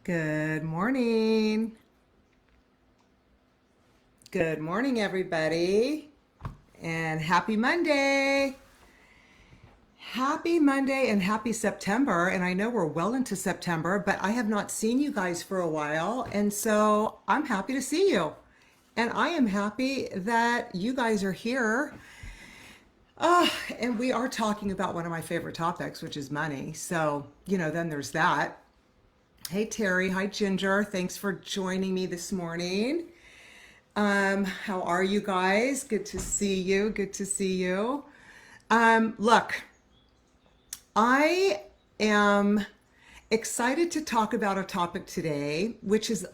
Good morning. Good morning, everybody. And happy Monday. Happy Monday and happy September. And I know we're well into September, but I have not seen you guys for a while. And so I'm happy to see you. And I am happy that you guys are here. And we are talking about one of my favorite topics, which is money. So, then there's that. Hey, Terry. Hi, Ginger. Thanks for joining me this morning. How are you guys? Good to see you. Good to see you. Look, I am excited to talk about a topic today, which is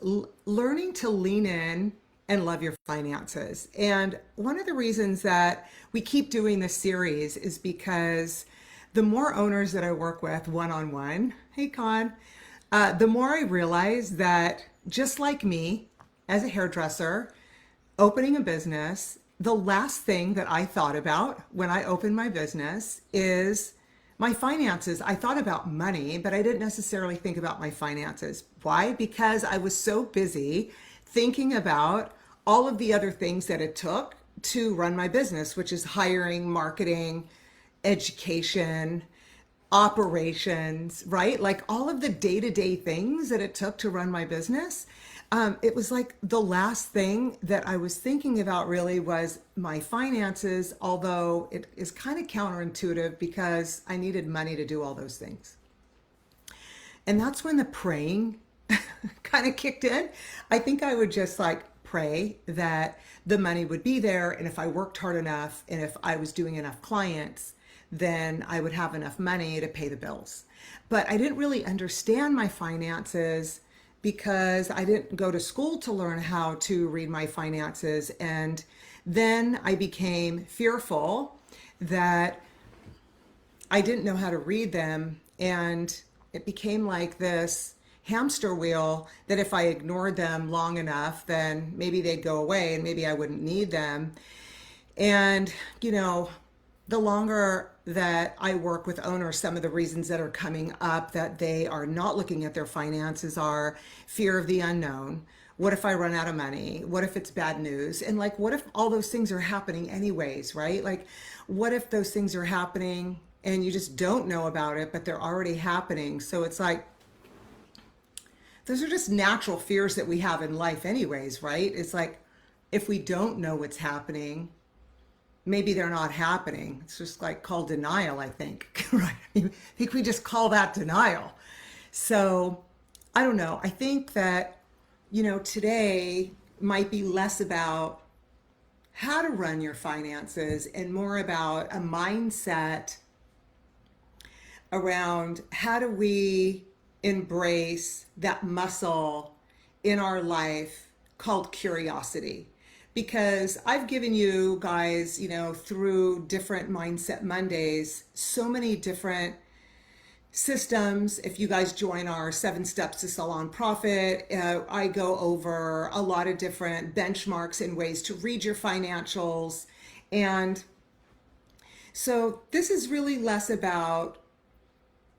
learning to lean in and love your finances. And one of the reasons that we keep doing this series is because the more owners that I work with one on one, hey, Con, the more I realize that just like me as a hairdresser, opening a business, the last thing that I thought about when I opened my business is my finances. I thought about money, but I didn't necessarily think about my finances. Why? Because I was so busy thinking about all of the other things that it took to run my business, which is hiring, marketing, education, operations, right? Like all of the day to day things that it took to run my business. It was like the last thing that I was thinking about really was my finances, although it is kind of counterintuitive because I needed money to do all those things. And that's when the praying kind of kicked in. I think I would just like pray that the money would be there. And if I worked hard enough and if I was doing enough clients, then I would have enough money to pay the bills. But I didn't really understand my finances because I didn't go to school to learn how to read my finances. And then I became fearful that I didn't know how to read them. And it became like this hamster wheel that if I ignored them long enough, then maybe they'd go away and maybe I wouldn't need them. And, the longer that I work with owners, some of the reasons that are coming up that they are not looking at their finances are fear of the unknown. What if I run out of money? What if it's bad news? And like, what if all those things are happening anyways, right? Like, what if those things are happening and you just don't know about it, but they're already happening? So it's like, those are just natural fears that we have in life anyways, right? It's like, if we don't know what's happening, maybe they're not happening. It's just like called denial, I think, right? I think we just call that denial. So I don't know. I think that, today might be less about how to run your finances and more about a mindset around how do we embrace that muscle in our life called curiosity. Because I've given you guys, through different Mindset Mondays, so many different systems. If you guys join our 7 Steps to Salon Profit, I go over a lot of different benchmarks and ways to read your financials. And so this is really less about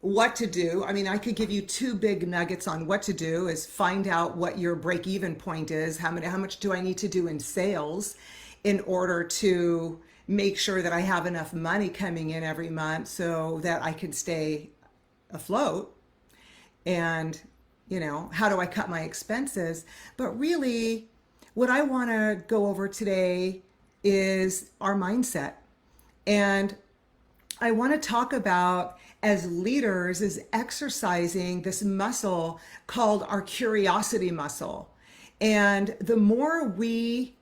what to do. I mean, I could give you two big nuggets on what to do is find out what your break even point is. How much do I need to do in sales in order to make sure that I have enough money coming in every month so that I can stay afloat? And, how do I cut my expenses? But really, what I want to go over today is our mindset. And I want to talk about as leaders is exercising this muscle called our curiosity muscle. And the more we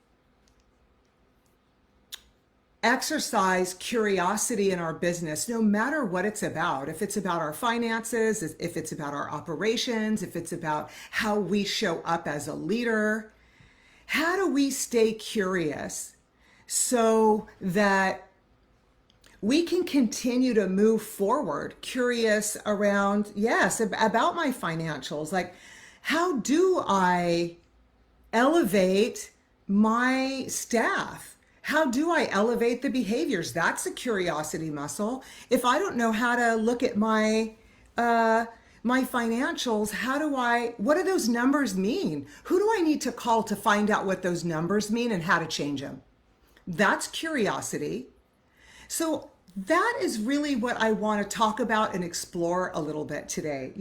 exercise curiosity in our business, no matter what it's about, if it's about our finances, if it's about our operations, if it's about how we show up as a leader, how do we stay curious so that we can continue to move forward, curious around, yes, about my financials. Like, how do I elevate my staff? How do I elevate the behaviors? That's a curiosity muscle. If I don't know how to look at my my financials, what do those numbers mean? Who do I need to call to find out what those numbers mean and how to change them? That's curiosity. So that is really what I want to talk about and explore a little bit today.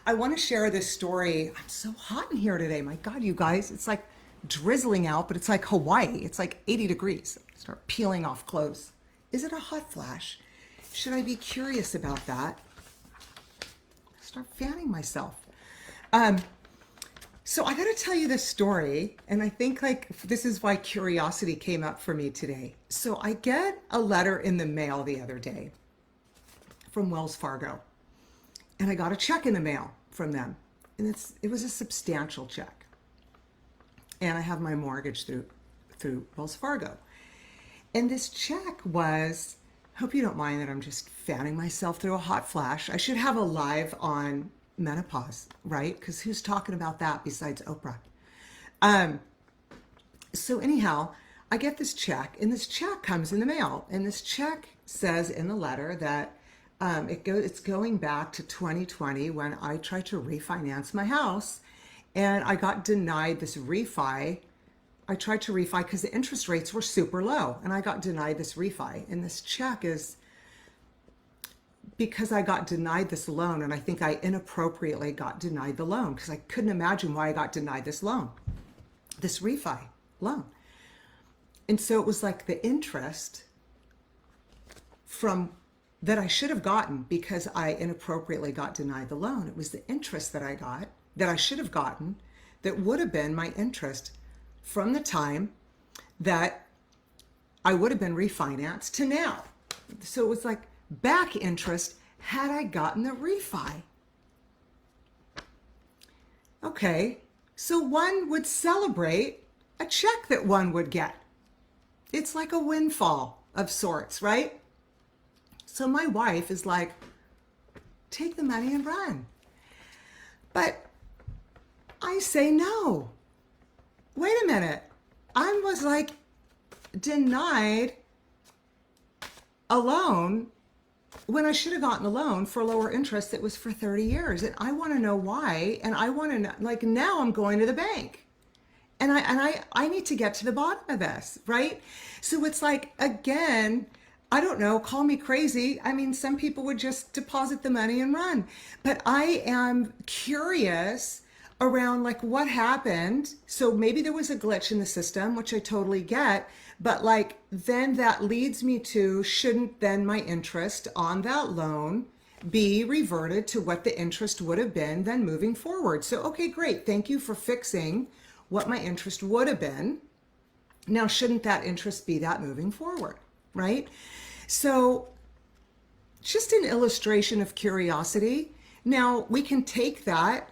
I want to share this story. I'm so hot in here today. My God, you guys, it's like drizzling out, but it's like Hawaii. It's like 80 degrees. Start peeling off clothes. Is it a hot flash? Should I be curious about that? Start fanning myself. So I got to tell you this story, and I think like this is why curiosity came up for me today. So I get a letter in the mail the other day from Wells Fargo, and I got a check in the mail from them, and it was a substantial check. And I have my mortgage through Wells Fargo, and this check was. Hope you don't mind that I'm just fanning myself through a hot flash. I should have a live on menopause, right? Because who's talking about that besides Oprah? So anyhow, I get this check, and this check comes in the mail, and this check says in the letter that it's going back to 2020 when I tried to refinance my house, and I got denied this refi. I tried to refi because the interest rates were super low, and I got denied this refi. And this check is because I got denied this loan, and I think I inappropriately got denied the loan because I couldn't imagine why I got denied this refi loan. And so it was like the interest from that I should have gotten because I inappropriately got denied the loan. It was the interest that I got that I should have gotten that would have been my interest from the time that I would have been refinanced to now. So it was like back interest had I gotten the refi. Okay, so one would celebrate a check that one would get. It's like a windfall of sorts, right? So my wife is like, take the money and run. But I say no. Wait a minute. I was like denied a loan when I should have gotten a loan for lower interest that was for 30 years. And I want to know why. And I want to know, like, now I'm going to the bank. And I need to get to the bottom of this, right? So it's like, again, I don't know, call me crazy. I mean, some people would just deposit the money and run. But I am curious around like what happened. So maybe there was a glitch in the system, which I totally get, but like then that leads me to, shouldn't then my interest on that loan be reverted to what the interest would have been then moving forward? So, okay, great. Thank you for fixing what my interest would have been. Now, shouldn't that interest be that moving forward, right? So just an illustration of curiosity. Now we can take that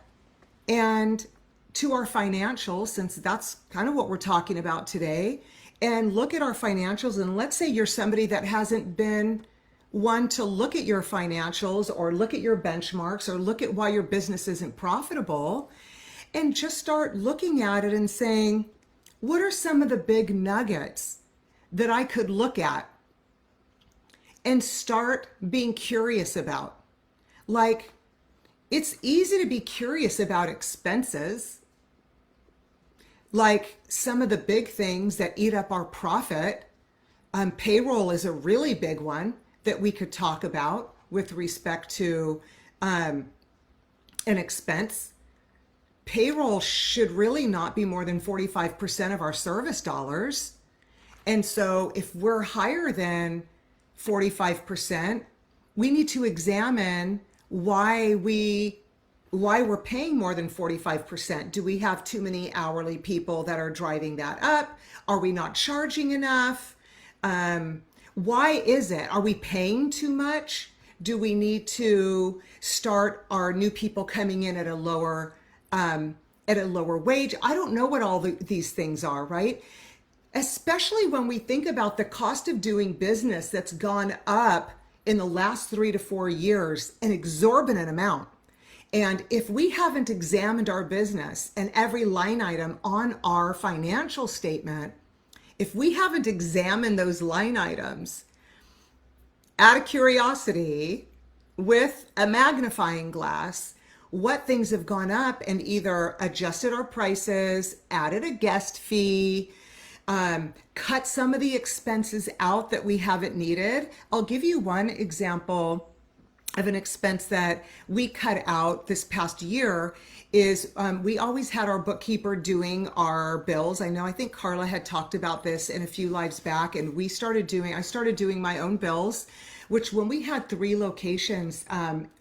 and to our financials, since that's kind of what we're talking about today, and look at our financials. And let's say you're somebody that hasn't been one to look at your financials or look at your benchmarks or look at why your business isn't profitable, and just start looking at it and saying, what are some of the big nuggets that I could look at and start being curious about? Like, it's easy to be curious about expenses, like some of the big things that eat up our profit. Payroll is a really big one that we could talk about with respect to an expense. Payroll should really not be more than 45% of our service dollars. And so if we're higher than 45%, we need to examine why we're paying more than 45%. Do we have too many hourly people that are driving that up? Are we not charging enough? Why is it? Are we paying too much? Do we need to start our new people coming in at a lower wage? I don't know what all these things are, right? Especially when we think about the cost of doing business that's gone up in the last 3 to 4 years, an exorbitant amount. And if we haven't examined our business and every line item on our financial statement, if we haven't examined those line items out of curiosity with a magnifying glass, what things have gone up and either adjusted our prices, added a guest fee, cut some of the expenses out that we haven't needed. I'll give you one example of an expense that we cut out this past year is we always had our bookkeeper doing our bills. I think Carla had talked about this in a few lives back, and I started doing my own bills, which when we had 3 locations,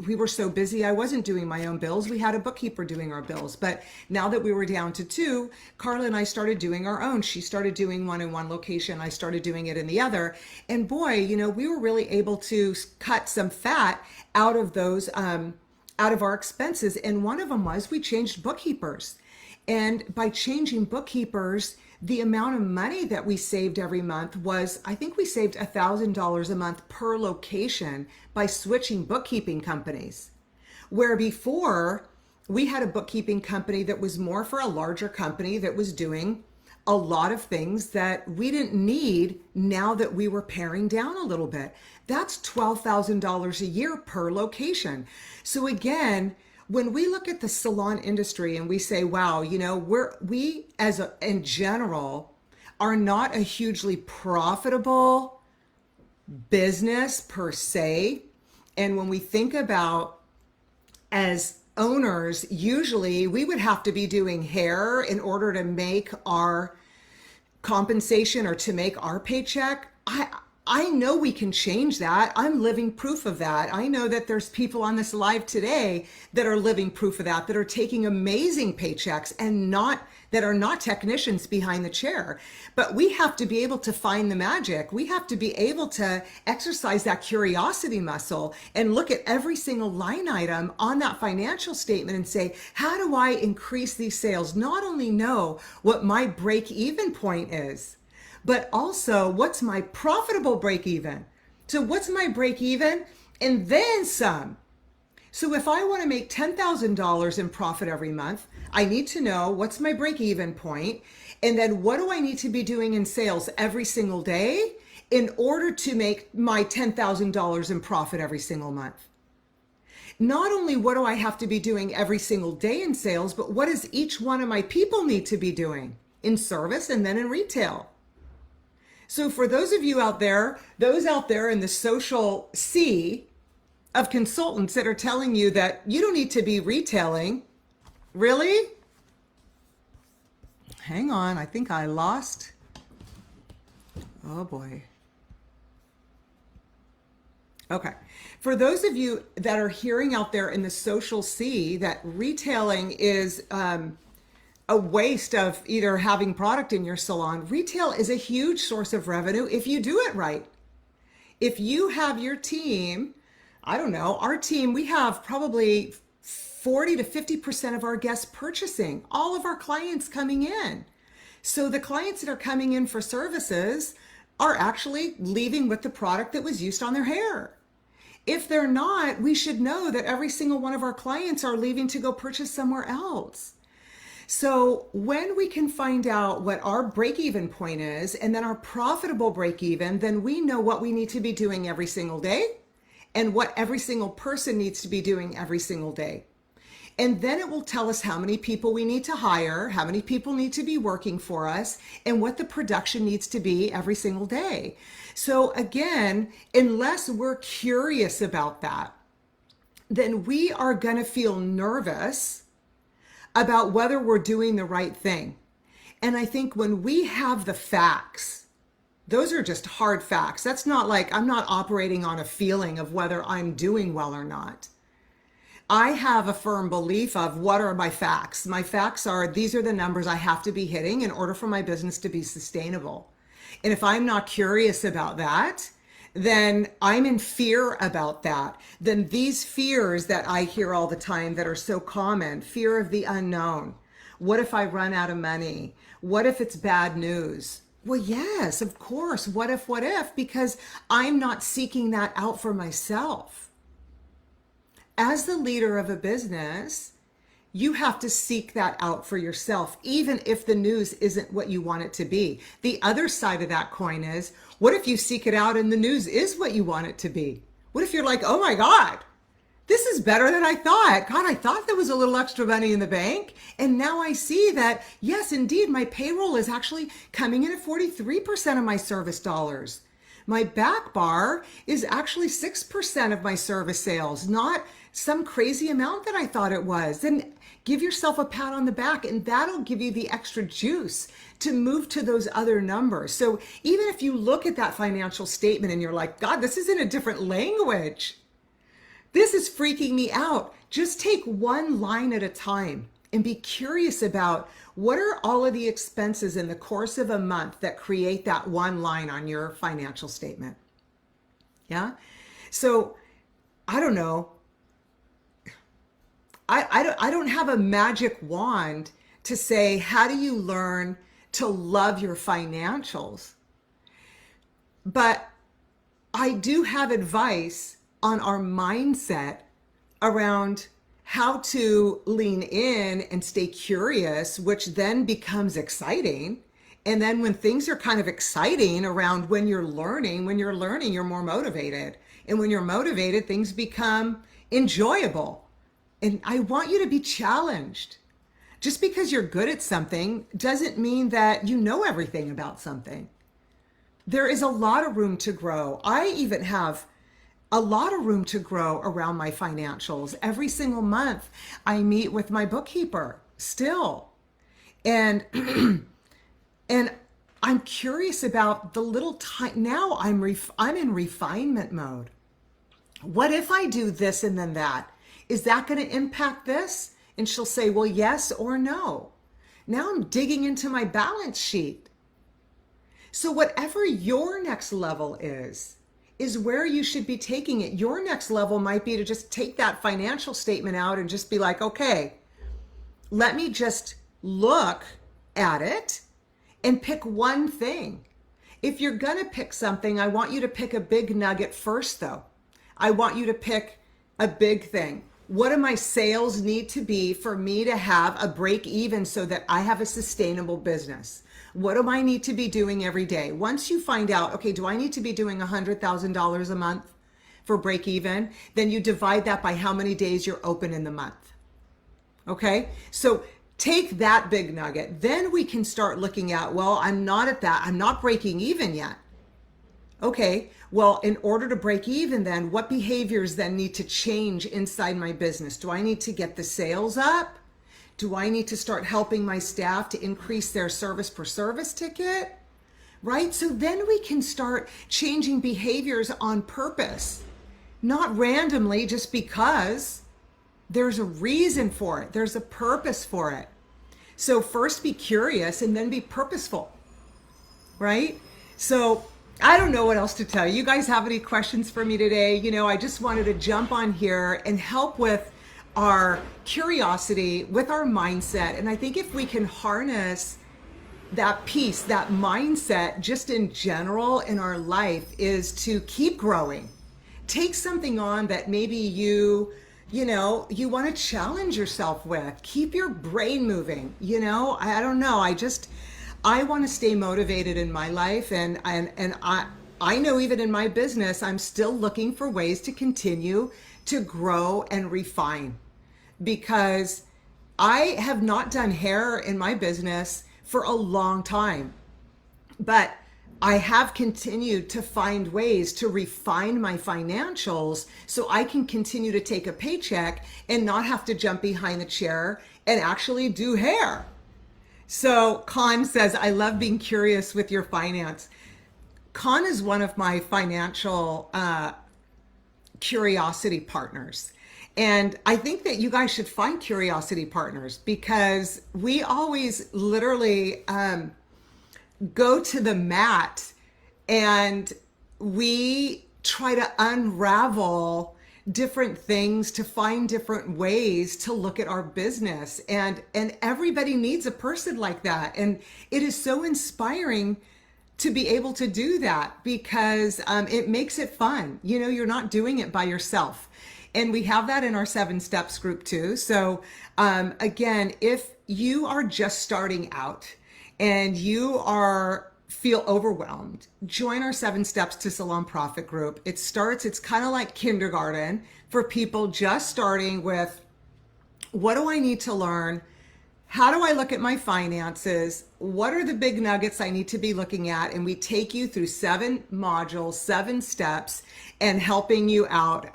we were so busy, I wasn't doing my own bills. We had a bookkeeper doing our bills. But now that we were down to 2, Carla and I started doing our own. She started doing one in one location. I started doing it in the other. And boy, we were really able to cut some fat out of those, out of our expenses. And one of them was we changed bookkeepers. And by changing bookkeepers, the amount of money that we saved every month was, I think we saved $1,000 a month per location by switching bookkeeping companies. Where before we had a bookkeeping company that was more for a larger company that was doing a lot of things that we didn't need now that we were paring down a little bit. That's $12,000 a year per location. So again, when we look at the salon industry and we say, wow, in general are not a hugely profitable business per se. And when we think about as owners, usually we would have to be doing hair in order to make our compensation or to make our paycheck. I know we can change that. I'm living proof of that. I know that there's people on this live today that are living proof of that are taking amazing paychecks and that are not technicians behind the chair. But we have to be able to find the magic. We have to be able to exercise that curiosity muscle and look at every single line item on that financial statement and say, how do I increase these sales? Not only know what my break-even point is, but also what's my profitable break even? So what's my break even? And then some. So if I want to make $10,000 in profit every month, I need to know what's my break even point, and then what do I need to be doing in sales every single day in order to make my $10,000 in profit every single month. Not only what do I have to be doing every single day in sales, but what does each one of my people need to be doing in service and then in retail? So for those of you out there, those out there in the social sea of consultants that are telling you that you don't need to be retailing, really? Hang on, I think I lost. Oh boy. Okay. For those of you that are hearing out there in the social sea that retailing is a waste of either having product in your salon, retail is a huge source of revenue if you do it right. If you have your team, I don't know, our team, we have probably 40 to 50% of our guests purchasing, all of our clients coming in. So the clients that are coming in for services are actually leaving with the product that was used on their hair. If they're not, we should know that every single one of our clients are leaving to go purchase somewhere else. So when we can find out what our break-even point is and then our profitable break-even, then we know what we need to be doing every single day and what every single person needs to be doing every single day. And then it will tell us how many people we need to hire, how many people need to be working for us, and what the production needs to be every single day. So again, unless we're curious about that, then we are going to feel nervous about whether we're doing the right thing. And I think when we have the facts, those are just hard facts. That's not like I'm not operating on a feeling of whether I'm doing well or not. I have a firm belief of what are my facts. My facts are these are the numbers I have to be hitting in order for my business to be sustainable. And if I'm not curious about that, then I'm in fear about that. Then these fears that I hear all the time that are so common, fear of the unknown. What if I run out of money? What if it's bad news? Well, yes, of course. What if, because I'm not seeking that out for myself. As the leader of a business, you have to seek that out for yourself, even if the news isn't what you want it to be. The other side of that coin is, what if you seek it out and the news is what you want it to be? What if you're like, oh my God, this is better than I thought. God, I thought there was a little extra money in the bank. And now I see that, yes, indeed, my payroll is actually coming in at 43% of my service dollars. My back bar is actually 6% of my service sales, not some crazy amount that I thought it was. Then give yourself a pat on the back, and that'll give you the extra juice to move to those other numbers. So even if you look at that financial statement and you're like, God, this is in a different language. This is freaking me out. Just take one line at a time and be curious about what are all of the expenses in the course of a month that create that one line on your financial statement. Yeah. So I don't know. I don't have a magic wand to say, how do you learn to love your financials? But I do have advice on our mindset around how to lean in and stay curious, which then becomes exciting. And then when things are kind of exciting around when you're learning, you're more motivated. And when you're motivated, things become enjoyable. And I want you to be challenged. Just because you're good at something doesn't mean that you know everything about something. There is a lot of room to grow. I even have a lot of room to grow around my financials. Every single month, I meet with my bookkeeper still. And and I'm curious about the little time. Now I'm in refinement mode. What if I do this and then that? Is that going to impact this? And she'll say, well, yes or no. Now I'm digging into my balance sheet. So whatever your next level is where you should be taking it. Your next level might be to just take that financial statement out and just be like, okay, let me just look at it and pick one thing. If you're going to pick something, I want you to pick a big nugget first, though. I want you to pick a big thing. What do my sales need to be for me to have a break even so that I have a sustainable business? What do I need to be doing every day? Once you find out, okay, do I need to be doing $100,000 a month for break even? Then you divide that by how many days you're open in the month. Okay, so take that big nugget. Then we can start looking at, well, I'm not at that. I'm not breaking even yet. Okay, well, in order to break even then, what behaviors then need to change inside my business? Do I need to get the sales up? Do I need to start helping my staff to increase their service per service ticket? Right? So then we can start changing behaviors on purpose, not randomly just because. There's a reason for it. There's a purpose for it. So first be curious and then be purposeful, right? So I don't know what else to tell you. You guys have any questions for me today? You know, I just wanted to jump on here and help with our curiosity, with our mindset. And I think if we can harness that piece, that mindset, just in general in our life, is to keep growing. Take something on that maybe you want to challenge yourself with. Keep your brain moving. I don't know. I want to stay motivated in my life, and I know even in my business, I'm still looking for ways to continue to grow and refine, because I have not done hair in my business for a long time, but I have continued to find ways to refine my financials so I can continue to take a paycheck and not have to jump behind the chair and actually do hair. So Con says, I love being curious with your finance. Con is one of my financial curiosity partners. And I think that you guys should find curiosity partners, because we always literally go to the mat and we try to unravel different things to find different ways to look at our business. And everybody needs a person like that. And it is so inspiring to be able to do that, because it makes it fun. You're not doing it by yourself. And we have that in our 7 Steps group too. So again, if you are just starting out and you are feel overwhelmed, join our 7 Steps to Salon Profit group. It's kind of like kindergarten for people just starting with, what do I need to learn? How do I look at my finances? What are the big nuggets I need to be looking at? And we take you through 7 modules, 7 steps, and helping you out,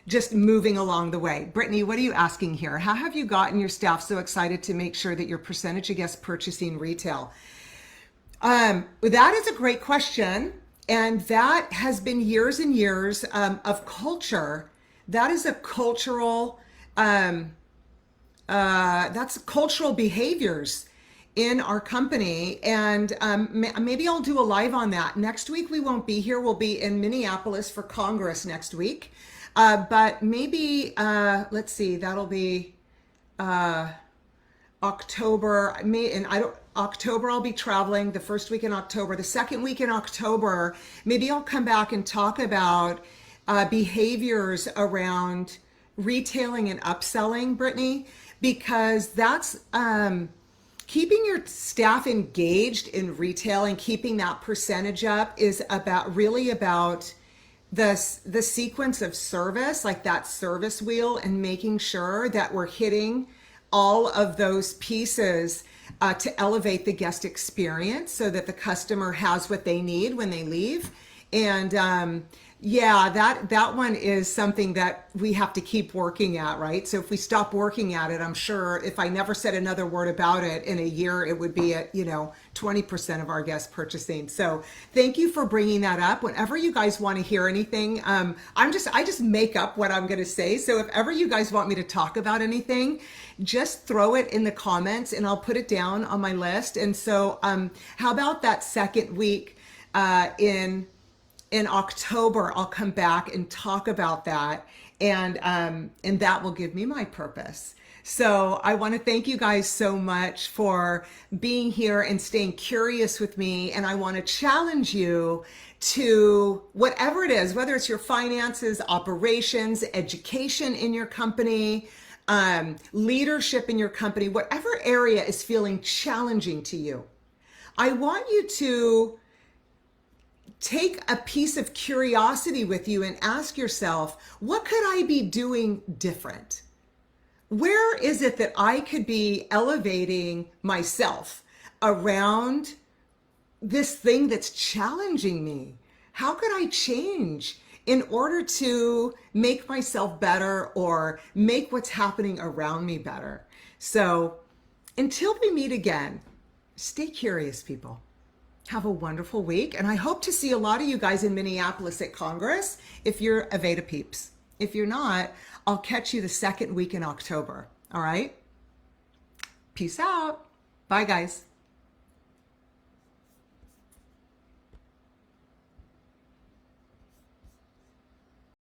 just moving along the way. Brittany, what are you asking here? How have you gotten your staff so excited to make sure that your percentage of guests purchasing retail? That is a great question. And that has been years and years of culture. That is a cultural, that's cultural behaviors in our company. And maybe I'll do a live on that. Next week, we won't be here. We'll be in Minneapolis for Congress next week. But maybe, let's see, that'll be October. October, I'll be traveling the first week in October. The second week in October, maybe I'll come back and talk about behaviors around retailing and upselling, Brittany, because that's keeping your staff engaged in retail and keeping that percentage up is really about the sequence of service, like that service wheel, and making sure that we're hitting all of those pieces to elevate the guest experience so that the customer has what they need when they leave. And yeah, that one is something that we have to keep working at, right? So if we stop working at it, I'm sure if I never said another word about it in a year, it would be at, 20% of our guests purchasing. So thank you for bringing that up. Whenever you guys want to hear anything, I just make up what I'm going to say. So if ever you guys want me to talk about anything, just throw it in the comments and I'll put it down on my list. And so how about that second week in October, I'll come back and talk about that, and that will give me my purpose. So I want to thank you guys so much for being here and staying curious with me. And I want to challenge you to whatever it is, whether it's your finances, operations, education in your company, leadership in your company, whatever area is feeling challenging to you. I want you to take a piece of curiosity with you and ask yourself, what could I be doing different? Where is it that I could be elevating myself around this thing that's challenging me? How could I change in order to make myself better or make what's happening around me better? So until we meet again, stay curious, people. Have a wonderful week. And I hope to see a lot of you guys in Minneapolis at Congress if you're Aveda peeps. If you're not, I'll catch you the second week in October. All right? Peace out. Bye, guys.